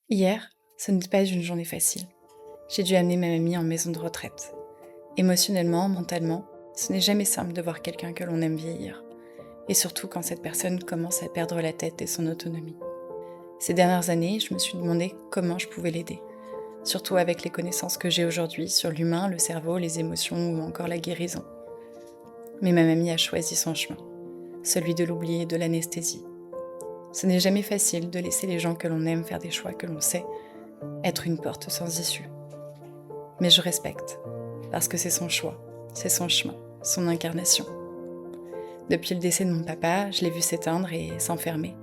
Hier, ce n'était pas une journée facile. J'ai dû amener ma mamie en maison de retraite. Émotionnellement, mentalement, ce n'est jamais simple de voir quelqu'un que l'on aime vieillir. Et surtout quand cette personne commence à perdre la tête et son autonomie. Ces dernières années, je me suis demandé comment je pouvais l'aider. Surtout avec les connaissances que j'ai aujourd'hui sur l'humain, le cerveau, les émotions ou encore la guérison. Mais ma mamie a choisi son chemin. Celui de l'oubli et de l'anesthésie. Ce n'est jamais facile de laisser les gens que l'on aime faire des choix que l'on sait être une porte sans issue. Mais je respecte, parce que c'est son choix, c'est son chemin, son incarnation. Depuis le décès de mon papa, je l'ai vu s'éteindre et s'enfermer,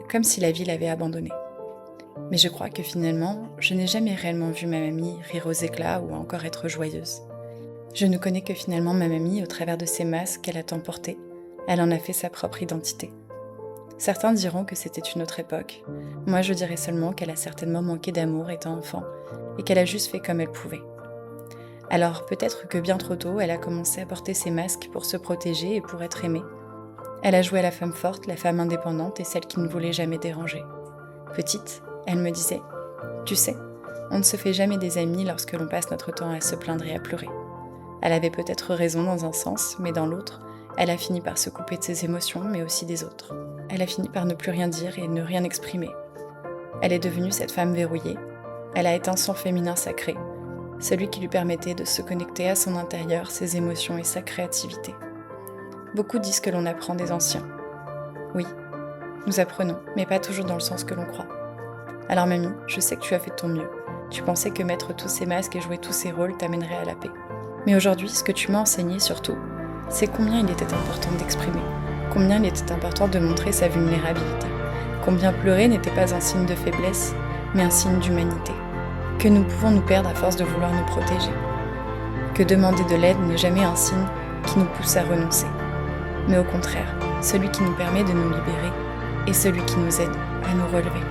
comme si la vie l'avait abandonné. Mais je crois que finalement, je n'ai jamais réellement vu ma mamie rire aux éclats ou encore être joyeuse. Je ne connais que finalement ma mamie au travers de ces masques qu'elle a tant portés. Elle en a fait sa propre identité. Certains diront que c'était une autre époque. Moi, je dirais seulement qu'elle a certainement manqué d'amour étant enfant et qu'elle a juste fait comme elle pouvait. Alors, peut-être que bien trop tôt, elle a commencé à porter ses masques pour se protéger et pour être aimée. Elle a joué la femme forte, la femme indépendante et celle qui ne voulait jamais déranger. Petite, elle me disait « Tu sais, on ne se fait jamais des amis lorsque l'on passe notre temps à se plaindre et à pleurer. » Elle avait peut-être raison dans un sens, mais dans l'autre, elle a fini par se couper de ses émotions, mais aussi des autres. Elle a fini par ne plus rien dire et ne rien exprimer. Elle est devenue cette femme verrouillée. Elle a éteint son féminin sacré, celui qui lui permettait de se connecter à son intérieur, ses émotions et sa créativité. Beaucoup disent que l'on apprend des anciens. Oui, nous apprenons, mais pas toujours dans le sens que l'on croit. Alors mamie, je sais que tu as fait de ton mieux. Tu pensais que mettre tous ces masques et jouer tous ces rôles t'amènerait à la paix. Mais aujourd'hui, ce que tu m'as enseigné surtout, c'est combien il était important d'exprimer, combien il était important de montrer sa vulnérabilité, combien pleurer n'était pas un signe de faiblesse, mais un signe d'humanité, que nous pouvons nous perdre à force de vouloir nous protéger, que demander de l'aide n'est jamais un signe qui nous pousse à renoncer, mais au contraire, celui qui nous permet de nous libérer et celui qui nous aide à nous relever.